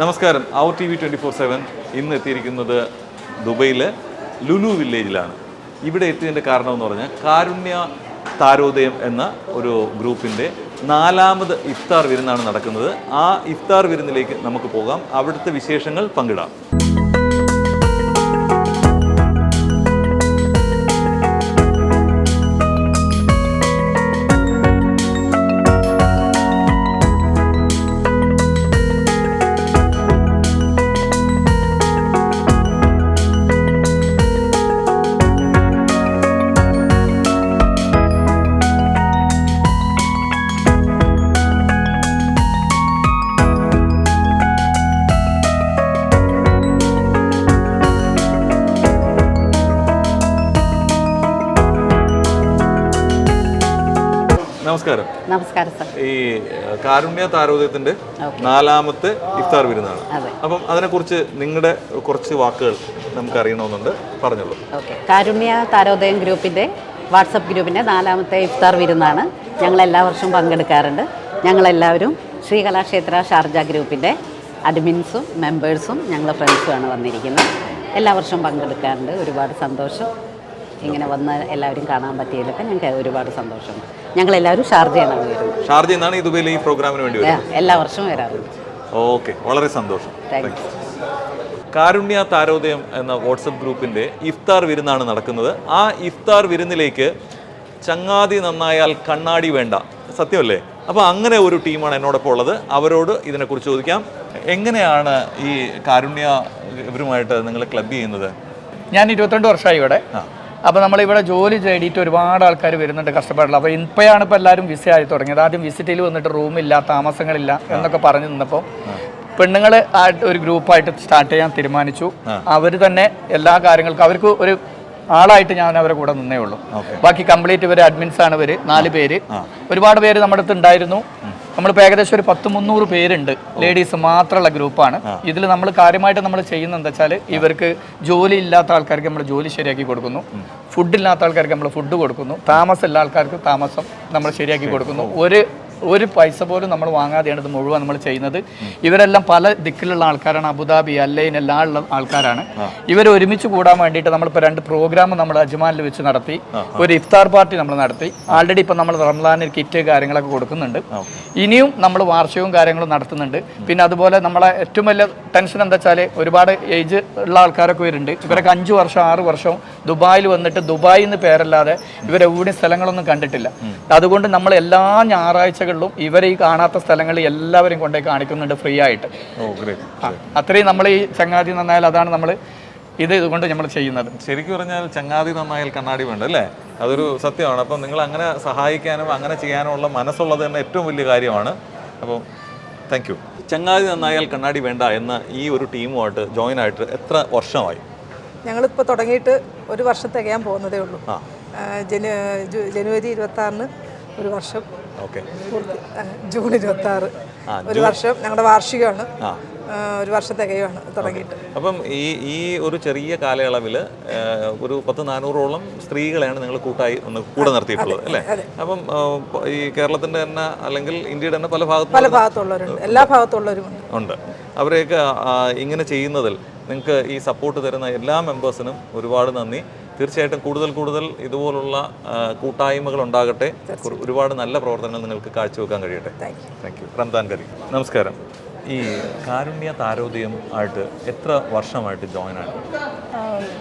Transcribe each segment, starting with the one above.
നമസ്കാരം. Our TV 24/7 ഇന്ന് എത്തിയിരിക്കുന്നത് ദുബൈയിലെ ലുലു വില്ലേജിലാണ്. ഇവിടെ എത്തിയതിൻ്റെ കാരണം എന്ന് പറഞ്ഞാൽ കാരുണ്യ താരോദയം എന്ന ഒരു ഗ്രൂപ്പിൻ്റെ 4ാമത് ഇഫ്താർ വിരുന്നാണ് നടക്കുന്നത്. ആ ഇഫ്താർ വിരുന്നിലേക്ക് നമുക്ക് പോകാം, അവിടുത്തെ വിശേഷങ്ങൾ പങ്കിടാം. നമസ്കാരം. നമസ്കാരം സർ. ഈ കാരുണ്യ താരോദയത്തിന്റെ 4ാമത്തെ ഇഫ്താർ വിരുന്നാണ്. അപ്പം അതിനെക്കുറിച്ച് നിങ്ങളുടെ കുറച്ച് വാക്കുകൾ നമുക്ക് അറിയണമെന്നുണ്ട്, പറഞ്ഞോളൂ. ഓക്കെ. കാരുണ്യ താരോദയം ഗ്രൂപ്പിന്റെ വാട്സപ്പ് ഗ്രൂപ്പിന്റെ 4ാമത്തെ ഇഫ്താർ വിരുന്നാണ്. ഞങ്ങൾ എല്ലാ വർഷവും പങ്കെടുക്കാറുണ്ട്. ഞങ്ങളെല്ലാവരും ശ്രീകലാക്ഷേത്ര ഷാർജ ഗ്രൂപ്പിന്റെ അഡ്മിൻസും മെമ്പേഴ്സും ഞങ്ങൾ ഫ്രണ്ട്സുമാണ് വന്നിരിക്കുന്നത്. എല്ലാ വർഷവും പങ്കെടുക്കാറുണ്ട്. ഒരുപാട് സന്തോഷം. ഇങ്ങനെ വന്ന് എല്ലാവരും കാണാൻ പറ്റിയതിലൊക്കെ ഞങ്ങൾക്ക് ഒരുപാട് സന്തോഷമുണ്ട്. ഞങ്ങളെല്ലാവരും ഷാർജയാണ് വരുന്നത്. ഷാർജയിൽ നിന്നാണ് ഈ ദുബൈയിൽ ഈ പ്രോഗ്രാമിന് വേണ്ടി എല്ലാ വർഷവും വരാറുണ്ട്. ഓക്കെ, വളരെ സന്തോഷം. കാരുണ്യ താരോദയം എന്ന വാട്സപ്പ് ഗ്രൂപ്പിൻ്റെ ഇഫ്താർ വിരുന്നാണ് നടക്കുന്നത്. ആ ഇഫ്താർ വിരുന്നിലേക്ക് ചങ്ങാതി നന്നായാൽ കണ്ണാടി വേണ്ട, സത്യമല്ലേ? അപ്പോൾ അങ്ങനെ ഒരു ടീമാണ് എന്നോടൊപ്പം ഉള്ളത്. അവരോട് ഇതിനെക്കുറിച്ച് ചോദിക്കാം. എങ്ങനെയാണ് ഈ കാരുണ്യ ഇവരുമായിട്ട് നിങ്ങൾ ക്ലബ് ചെയ്യുന്നത്? ഞാൻ 22 വർഷമായി ഇവിടെ. അപ്പോൾ നമ്മളിവിടെ ജോലി തേടിയിട്ട് ഒരുപാട് ആൾക്കാർ വരുന്നുണ്ട്, കഷ്ടപ്പാടില്ല. അപ്പോൾ ഇപ്പോഴാണ് ഇപ്പോൾ എല്ലാവരും വിസ ആയി തുടങ്ങിയത്. ആദ്യം വിസിറ്റിൽ വന്നിട്ട് റൂമില്ല, താമസങ്ങളില്ല എന്നൊക്കെ പറഞ്ഞു നിന്നപ്പോൾ പെണ്ണുങ്ങൾ ഒരു ഗ്രൂപ്പായിട്ട് സ്റ്റാർട്ട് ചെയ്യാൻ തീരുമാനിച്ചു. അവർ തന്നെ എല്ലാ കാര്യങ്ങൾക്കും അവർക്ക് ഒരു ആളായിട്ട് ഞാൻ അവരെ കൂടെ നിന്നേ ഉള്ളൂ. ബാക്കി കംപ്ലീറ്റ് ഇവർ അഡ്മിൻസ് ആണ്. ഇവർ 4 പേര്. ഒരുപാട് പേര് നമ്മുടെ അടുത്ത് ഉണ്ടായിരുന്നു. നമ്മളിപ്പോൾ ഏകദേശം ഒരു 100-300 പേരുണ്ട്. ലേഡീസ് മാത്രമുള്ള ഗ്രൂപ്പാണ്. ഇതിൽ നമ്മൾ കാര്യമായിട്ട് നമ്മൾ ചെയ്യുന്നത് എന്താ വെച്ചാൽ ഇവർക്ക് ജോലി ഇല്ലാത്ത ആൾക്കാർക്ക് നമ്മൾ ജോലി ശരിയാക്കി കൊടുക്കുന്നു, ഫുഡില്ലാത്ത ആൾക്കാർക്ക് നമ്മൾ ഫുഡ് കൊടുക്കുന്നു, താമസം എല്ലാ ആൾക്കാർക്ക് താമസം നമ്മൾ ശരിയാക്കി കൊടുക്കുന്നു. ഒരു പൈസ പോലും നമ്മൾ വാങ്ങാതെയാണ് ഇത് മുഴുവൻ നമ്മൾ ചെയ്യുന്നത്. ഇവരെല്ലാം പല ദിക്കിലുള്ള ആൾക്കാരാണ്. അബുദാബി, അല്ലൈൻ എല്ലാം ഉള്ള ആൾക്കാരാണ്. ഇവർ ഒരുമിച്ച് കൂടാൻ വേണ്ടിയിട്ട് നമ്മളിപ്പോൾ 2 പ്രോഗ്രാം നമ്മൾ അജ്മാനിൽ വെച്ച് നടത്തി. ഒരു ഇഫ്താർ പാർട്ടി നമ്മൾ നടത്തി. ആൾറെഡി ഇപ്പം നമ്മൾ റംസാനിൽ കിറ്റ് കാര്യങ്ങളൊക്കെ കൊടുക്കുന്നുണ്ട്. ഇനിയും നമ്മൾ വാർഷികവും കാര്യങ്ങളും നടത്തുന്നുണ്ട്. പിന്നെ അതുപോലെ നമ്മളെ ഏറ്റവും വലിയ ടെൻഷൻ എന്താ വെച്ചാൽ ഒരുപാട് ഏജ് ഉള്ള ആൾക്കാരൊക്കെ വരുന്നുണ്ട്. ഇവരൊക്കെ 5 വർഷം 6 വർഷം ദുബായിൽ വന്നിട്ട് ദുബായിൽ നിന്ന് പേരല്ലാതെ ഇവരെവിടെ സ്ഥലങ്ങളൊന്നും കണ്ടിട്ടില്ല. അതുകൊണ്ട് നമ്മൾ എല്ലാ ഞായറാഴ്ച ഇവരെ ഈ കാണാത്ത സ്ഥലങ്ങളിൽ എല്ലാവരും കൊണ്ടേ കാണിക്കുന്നുണ്ട് ഫ്രീ ആയിട്ട്. അത്രയും നമ്മൾ ഈ ചങ്ങാതി നന്നായാൽ അതാണ് നമ്മൾ ഇതുകൊണ്ട് നമ്മൾ ചെയ്യുന്നത്. ശരിക്കും പറഞ്ഞാൽ ചങ്ങാതി നന്നായാൽ കണ്ണാടി വേണ്ട, അല്ലേ? അതൊരു സത്യമാണ്. അപ്പം നിങ്ങൾ അങ്ങനെ സഹായിക്കാനും അങ്ങനെ ചെയ്യാനും ഉള്ള മനസ്സുള്ളത് തന്നെ ഏറ്റവും വലിയ കാര്യമാണ്. അപ്പോൾ താങ്ക് യു. ചങ്ങാതി നന്നായാൽ കണ്ണാടി വേണ്ട എന്ന ഈ ഒരു ടീമുമായിട്ട് ജോയിൻ ആയിട്ട് എത്ര വർഷമായി? ഞങ്ങളിപ്പോൾ തുടങ്ങിയിട്ട് 1 വർഷം തികയാൻ പോകുന്നതേ ഉള്ളൂ. ജനുവരി 26-ന് 1 വർഷം. ഓക്കെ. ജൂൺ 26 1 വർഷം. ഞങ്ങളുടെ വാർഷികമാണ്. 1 വർഷം തികയാണ് തുടങ്ങിയിട്ട്. അപ്പം ഈ ഒരു ചെറിയ കാലയളവിൽ ഒരു 100-400ഓളം സ്ത്രീകളെയാണ് നിങ്ങൾ കൂടെ നിർത്തിയിട്ടുള്ളത്, അല്ലേ? അപ്പം ഈ കേരളത്തിൻ്റെ തന്നെ അല്ലെങ്കിൽ ഇന്ത്യയുടെ തന്നെ പല ഭാഗത്തുള്ളവരുണ്ട്, എല്ലാ ഭാഗത്തുള്ളവരും ഉണ്ട്. അവരെയൊക്കെ ഇങ്ങനെ ചെയ്യുന്നതിൽ നിങ്ങൾക്ക് ഈ സപ്പോർട്ട് തരുന്ന എല്ലാ മെമ്പേഴ്സിനും ഒരുപാട് നന്ദി. തീർച്ചയായിട്ടും കൂടുതൽ ഇതുപോലുള്ള കൂട്ടായ്മകൾ ഉണ്ടാകട്ടെ. ഒരുപാട് നല്ല പ്രവർത്തനങ്ങൾ നിങ്ങൾക്ക് കാഴ്ചവെക്കാൻ കഴിയട്ടെ. Thank you. റംദാൻ കരീം. നമസ്കാരം. ഈ കാരുണ്യ താരോദയം ആയിട്ട് എത്ര വർഷമായിട്ട് ജോയിൻ ആണ്?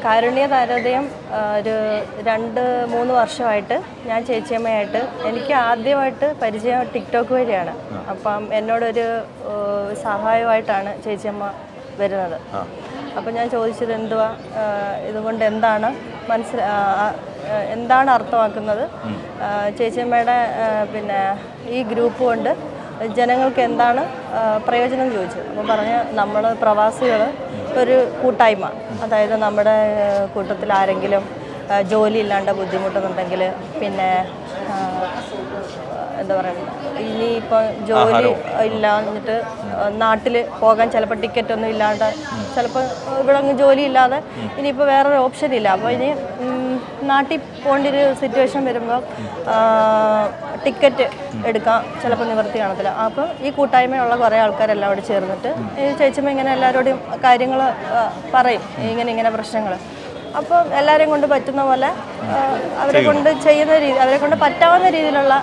കാരുണ്യ താരോദയം ഒരു 2-3 വർഷമായിട്ട് ഞാൻ ചേച്ചിയമ്മയായിട്ട്. എനിക്ക് ആദ്യമായിട്ട് പരിചയം ടിക്ടോക്ക് വഴിയാണ്. അപ്പം എന്നോടൊരു സഹായമായിട്ടാണ് ചേച്ചിയമ്മ വരുന്നത്. അപ്പം ഞാൻ ചോദിച്ചത് എന്തുവാ ഇതുകൊണ്ട് എന്താണ് അർത്ഥമാക്കുന്നത്, ചേച്ചിയമ്മയുടെ പിന്നെ ഈ ഗ്രൂപ്പ് കൊണ്ട് ജനങ്ങൾക്ക് എന്താണ് പ്രയോജനം ചോദിച്ചത്. അപ്പം പറഞ്ഞ് നമ്മൾ പ്രവാസികൾ ഒരു കൂട്ടായ്മ, അതായത് നമ്മുടെ കൂട്ടത്തിൽ ആരെങ്കിലും ജോലി ഇല്ലാണ്ട് ബുദ്ധിമുട്ടുന്നുണ്ടെങ്കിൽ, പിന്നെ എന്താ പറയുക, ഇനിയിപ്പോൾ ജോലി ഇല്ലാഞ്ഞിട്ട് നാട്ടിൽ പോകാൻ ചിലപ്പോൾ ടിക്കറ്റൊന്നും ഇല്ലാണ്ട് ചിലപ്പോൾ ഇവിടെ അങ്ങ് ജോലി ഇല്ലാതെ ഇനിയിപ്പോൾ വേറൊരു ഓപ്ഷൻ ഇല്ല. അപ്പോൾ ഇനി നാട്ടിൽ പോകേണ്ട ഒരു സിറ്റുവേഷൻ വരുമ്പോൾ ടിക്കറ്റ് എടുക്കാൻ ചിലപ്പോൾ നിവൃത്തി കാണത്തില്ല. അപ്പം ഈ കൂട്ടായ്മയുള്ള കുറേ ആൾക്കാരെല്ലാം അവിടെ ചേർന്നിട്ട് ഈ ചേച്ചിമ്മ ഇങ്ങനെ എല്ലാവരോടും കാര്യങ്ങൾ പറയും, ഇങ്ങനെ പ്രശ്നങ്ങൾ. അപ്പം എല്ലാവരെയും കൊണ്ട് പറ്റുന്ന പോലെ അവരെ കൊണ്ട് ചെയ്യുന്ന രീതി, അവരെ കൊണ്ട് പറ്റാവുന്ന രീതിയിലുള്ള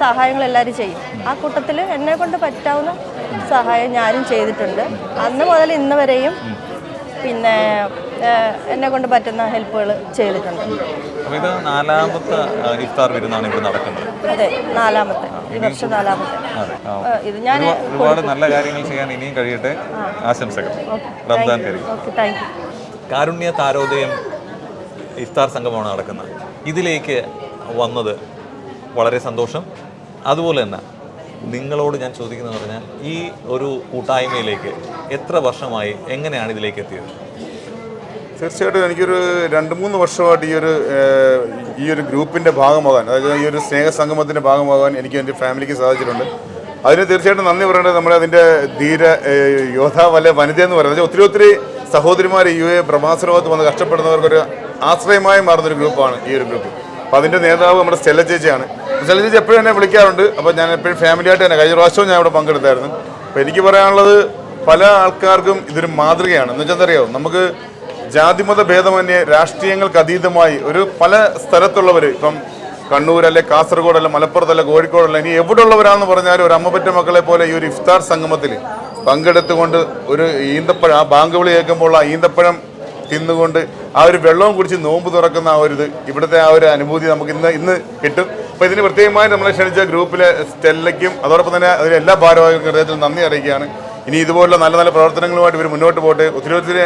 സഹായങ്ങൾ എല്ലാവരും ചെയ്യും. ആ കൂട്ടത്തിൽ എന്നെ കൊണ്ട് പറ്റാവുന്ന സഹായം ഞാനും ചെയ്തിട്ടുണ്ട്. അന്ന് മുതൽ ഇന്ന് വരെയും പിന്നെ എന്നെ കൊണ്ട് പറ്റുന്ന ഹെൽപ്പുകൾ ചെയ്തിട്ടുണ്ട്. ഇത് 4ാമത്തെ ഇഫ്താർ വിരുന്നാണ് ഇവിടെ നടക്കുന്നത്. അതെ, 4ാമത്തെ, ഈ വർഷം 4ാമത്തെ. ഇത് ഞാൻ ഒരുപാട് നല്ല കാര്യങ്ങൾ ചെയ്യാൻ ഇനിയും കഴിയട്ടെ. ആശംസകൾ. റംസാൻ കരീം. Okay, thank you. കാരുണ്യ താരോദയം ഇഫ്താർ സംഗമമാണ് നടക്കുന്നത്. ഇതിലേക്ക് വന്നത് വളരെ സന്തോഷം. അതുപോലെ തന്നെ നിങ്ങളോട് ഞാൻ ചോദിക്കുന്നത് പറഞ്ഞാൽ ഈ ഒരു കൂട്ടായ്മയിലേക്ക് എത്ര വർഷമായി, എങ്ങനെയാണ് ഇതിലേക്ക് എത്തിയത്? തീർച്ചയായിട്ടും എനിക്കൊരു 2-3 വർഷമായിട്ട് ഈ ഒരു ഗ്രൂപ്പിൻ്റെ ഭാഗമാകാൻ, അതായത് ഈ ഒരു സ്നേഹസംഗമത്തിൻ്റെ ഭാഗമാകാൻ എനിക്ക് എൻ്റെ ഫാമിലിക്ക് സാധിച്ചിട്ടുണ്ട്. അതിന് തീർച്ചയായിട്ടും നന്ദി പറയേണ്ടത് നമ്മുടെ അതിൻ്റെ ധീര യോദ്ധാവല്ല വനിത എന്ന് പറയുന്നത്. ഒത്തിരി സഹോദരിമാർ പ്രവാസ ലോകത്ത് വന്ന് കഷ്ടപ്പെടുന്നവർക്കൊരു ആശ്രയമായി മാറുന്നൊരു ഗ്രൂപ്പാണ് ഈ ഒരു ഗ്രൂപ്പ്. അപ്പോൾ അതിൻ്റെ നേതാവ് നമ്മുടെ സ്റ്റെല്ല ചേച്ചിയാണ്. സ്റ്റെല്ല ചേച്ചി എപ്പോഴും എന്നെ വിളിക്കാറുണ്ട്. അപ്പോൾ ഞാൻ എപ്പോഴും ഫാമിലിയായിട്ട് തന്നെ, കഴിഞ്ഞ പ്രാവശ്യവും ഞാൻ ഇവിടെ പങ്കെടുത്തായിരുന്നു. അപ്പോൾ എനിക്ക് പറയാനുള്ളത്, പല ആൾക്കാർക്കും ഇതൊരു മാതൃകയാണ്. എന്ന് വെച്ചാൽ എന്താ അറിയാമോ, നമുക്ക് ജാതിമത ഭേദമന്യേ രാഷ്ട്രീയങ്ങൾക്ക് അതീതമായി പല സ്ഥലത്തുള്ളവർ, ഇപ്പം കണ്ണൂർ അല്ലെ കാസർഗോഡ് അല്ല മലപ്പുറത്തല്ല കോഴിക്കോടല്ല, ഇനി എവിടെ ഉള്ളവരാണെന്ന് പറഞ്ഞാലും ഒരു അമ്മ പറ്റ മക്കളെ പോലെ ഈ ഒരു ഇഫ്താർ സംഗമത്തിൽ പങ്കെടുത്തുകൊണ്ട് ഒരു ഈന്തപ്പഴം, ആ ബാങ്ക് വിളി കേൾക്കുമ്പോൾ ആ ഈന്തപ്പഴം തിന്നുകൊണ്ട് ആ ഒരു വെള്ളവും കുടിച്ച് നോമ്പ് തുറക്കുന്ന ആ ഒരു ഇവിടുത്തെ ആ ഒരു അനുഭൂതി നമുക്ക് ഇന്ന് കിട്ടും. അപ്പോൾ ഇതിന് പ്രത്യേകമായി നമ്മളെ ക്ഷണിച്ച ഗ്രൂപ്പിലെ സ്റ്റെല്ലയ്ക്കും അതോടൊപ്പം തന്നെ അതിലെ എല്ലാ ഭാരവാഹികൾക്കും ഹൃദയത്തിൽ നന്ദി അറിയിക്കുകയാണ്. ഇനി ഇതുപോലുള്ള നല്ല നല്ല പ്രവർത്തനങ്ങളുമായിട്ട് ഇവർ മുന്നോട്ട് പോട്ടെ. ഒത്തിരി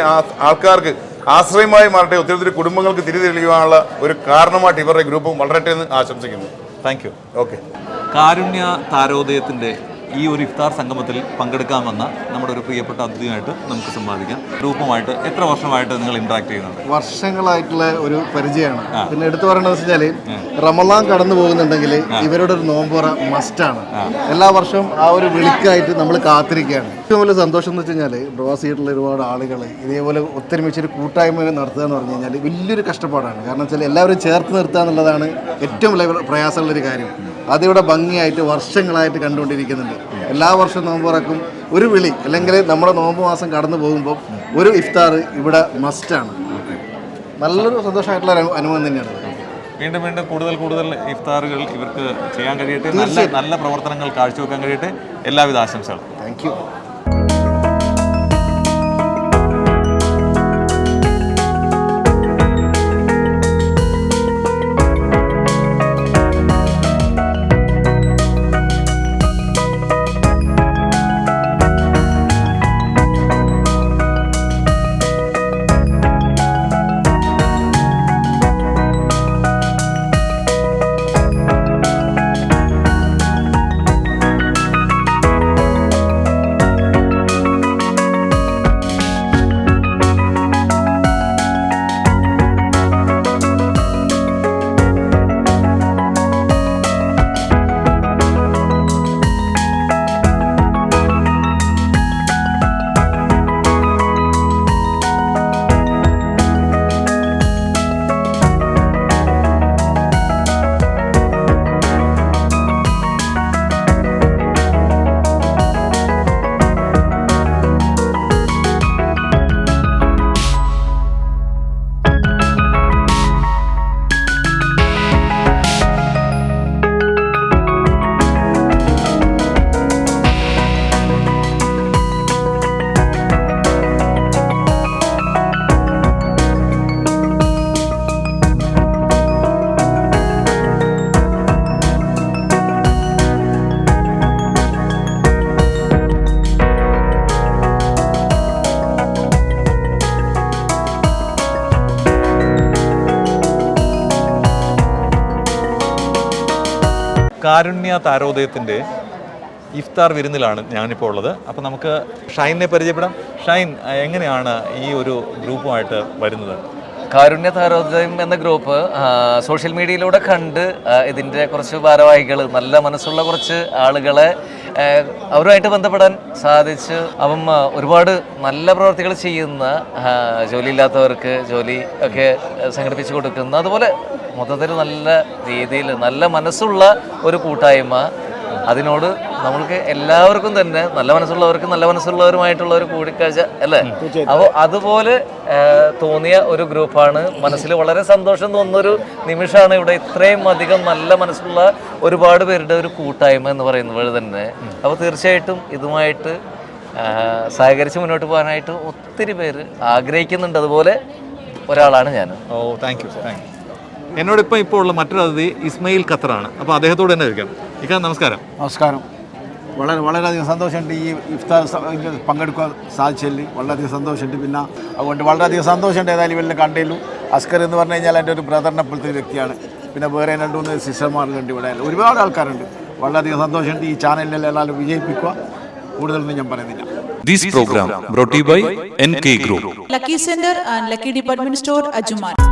ആൾക്കാർക്ക് ആശ്രയമായി മാറട്ടെ. ഒത്തിരി കുടുംബങ്ങൾക്ക് തിരിതെളിയുവാനുള്ള ഒരു കാരണമായിട്ട് ഇവരുടെ ഗ്രൂപ്പും വളരട്ടെ എന്ന് ആശംസിക്കുന്നു. Thank you. ഓക്കെ. കാരുണ്യ താരോദയത്തിൻ്റെ ഈ ഒരു ഇഫ്താർ സംഗമത്തിൽ പങ്കെടുക്കാമെന്ന നമ്മുടെ ഒരു പ്രിയപ്പെട്ട അതിഥിയായിട്ട് നമുക്ക് സംവാദിക്കാം. ഗ്രൂപ്പുമായിട്ട് എത്ര വർഷമായിട്ട് നിങ്ങൾ ഇന്ററാക്ട് ചെയ്യുന്നുണ്ട്? വർഷങ്ങളായിട്ടുള്ള ഒരു പരിചയമാണ്. പിന്നെ എടുത്തു പറയണമെന്ന് വെച്ചാൽ റമളാൻ കടന്നു പോകുന്നുണ്ടെങ്കിൽ ഇവരുടെ ഒരു നോമ്പുറ മസ്റ്റാണ്. എല്ലാ വർഷവും ആ ഒരു വിളിക്കായിട്ട് നമ്മൾ കാത്തിരിക്കുകയാണ്. ഏറ്റവും വലിയ സന്തോഷം എന്ന് വെച്ച് കഴിഞ്ഞാൽ പ്രവാസിയായിട്ടുള്ള ഒരുപാട് ആളുകൾ ഇതേപോലെ ഒത്തൊരുമിച്ചൊരു കൂട്ടായ്മ നടത്തുക എന്ന് പറഞ്ഞു കഴിഞ്ഞാൽ വലിയൊരു കഷ്ടപ്പാടാണ്. കാരണം വെച്ചാൽ എല്ലാവരും ചേർത്ത് നിർത്തുക എന്നുള്ളതാണ് ഏറ്റവും വലിയ പ്രയാസമുള്ളൊരു കാര്യം. അതിവിടെ ഭംഗിയായിട്ട് വർഷങ്ങളായിട്ട് കണ്ടുകൊണ്ടിരിക്കുന്നുണ്ട്. എല്ലാ വർഷവും നോമ്പ് തുറക്കും ഒരു വിളി, അല്ലെങ്കിൽ നമ്മുടെ നോമ്പ് മാസം കടന്നു പോകുമ്പോൾ ഒരു ഇഫ്താർ ഇവിടെ മസ്റ്റാണ്. നല്ലൊരു സന്തോഷമായിട്ടുള്ള അനുഭവം തന്നെയാണ്. വീണ്ടും കൂടുതൽ ഇഫ്താറുകൾ ഇവർക്ക് ചെയ്യാൻ കഴിയട്ടെ. നല്ല പ്രവർത്തനങ്ങൾ കാഴ്ചവെക്കാൻ കഴിയട്ടെ. എല്ലാവിധ ആശംസകളും. Thank you. കാരുണ്യ താരോദയത്തിൻ്റെ ഇഫ്താർ വിരുന്നിലാണ് ഞാനിപ്പോൾ ഉള്ളത്. അപ്പോൾ നമുക്ക് ഷൈനെ പരിചയപ്പെടാം. ഷൈൻ, എങ്ങനെയാണ് ഈ ഒരു ഗ്രൂപ്പുമായിട്ട് വരുന്നത്? കാരുണ്യ താരോദയം എന്ന ഗ്രൂപ്പ് സോഷ്യൽ മീഡിയയിലൂടെ കണ്ട് ഇതിൻ്റെ കുറച്ച് ഭാരവാഹികൾ, നല്ല മനസ്സുള്ള കുറച്ച് ആളുകളെ അവരുമായിട്ട് ബന്ധപ്പെടാൻ സാധിച്ചു. അപ്പം ഒരുപാട് നല്ല പ്രവർത്തികൾ ചെയ്യുന്ന, ജോലിയില്ലാത്തവർക്ക് ജോലി ഒക്കെ സംഘടിപ്പിച്ചു കൊടുക്കുന്ന, അതുപോലെ മൊത്തത്തിൽ നല്ല രീതിയിൽ നല്ല മനസ്സുള്ള ഒരു കൂട്ടായ്മ. അതിനോട് നമ്മൾക്ക് എല്ലാവർക്കും തന്നെ നല്ല മനസ്സുള്ളവർക്കും നല്ല മനസ്സുള്ളവരുമായിട്ടുള്ള ഒരു കൂടിക്കാഴ്ച അല്ലേ? അപ്പോൾ അതുപോലെ തോന്നിയ ഒരു ഗ്രൂപ്പാണ്. മനസ്സിൽ വളരെ സന്തോഷം തോന്നുന്നൊരു നിമിഷമാണ് ഇവിടെ ഇത്രയും അധികം നല്ല മനസ്സുള്ള ഒരുപാട് പേരുടെ ഒരു കൂട്ടായ്മ എന്ന് പറയുന്നത് തന്നെ. അപ്പോൾ തീർച്ചയായിട്ടും ഇതുമായിട്ട് സഹകരിച്ച് മുന്നോട്ട് പോകാനായിട്ട് ഒത്തിരി പേര് ആഗ്രഹിക്കുന്നുണ്ട്. അതുപോലെ ഒരാളാണ് ഞാൻ. ഓ, താങ്ക് യു. എന്നോടിപ്പോൾ ഇപ്പോൾ ഉള്ള മറ്റൊരു അതിഥി ഇസ്മയിൽ ഖത്തറാണ്. അപ്പോൾ അദ്ദേഹത്തോട് തന്നെ ചോദിക്കാം. ഇക്ക നമസ്കാരം. നമസ്കാരം. വളരെയധികം സന്തോഷമുണ്ട് ഈ ഇഫ്താർ പങ്കെടുക്കാൻ സാധിച്ചതിൽ. വളരെയധികം സന്തോഷമുണ്ട്. പിന്നെ അതുകൊണ്ട് വളരെയധികം സന്തോഷമുണ്ട്. ഏതായാലും ഇവരെല്ലാം കണ്ടേലു. അസ്കർ എന്ന് പറഞ്ഞു കഴിഞ്ഞാൽ എൻ്റെ ഒരു ബ്രദറിനെ പോലത്തെ ഒരു വ്യക്തിയാണ്. പിന്നെ വേറെ 2-3 സിസ്റ്റർമാരുണ്ട് ഇവിടെ. ഒരുപാട് ആൾക്കാരുണ്ട്. വളരെയധികം സന്തോഷമുണ്ട്. ഈ ചാനലിലെല്ലാം എല്ലാവരും വിജയിപ്പിക്കുക. കൂടുതലൊന്നും ഞാൻ പറയുന്നില്ല. This program brought to you by NK Group. Lucky Center and Lucky Department Store, Ajuman.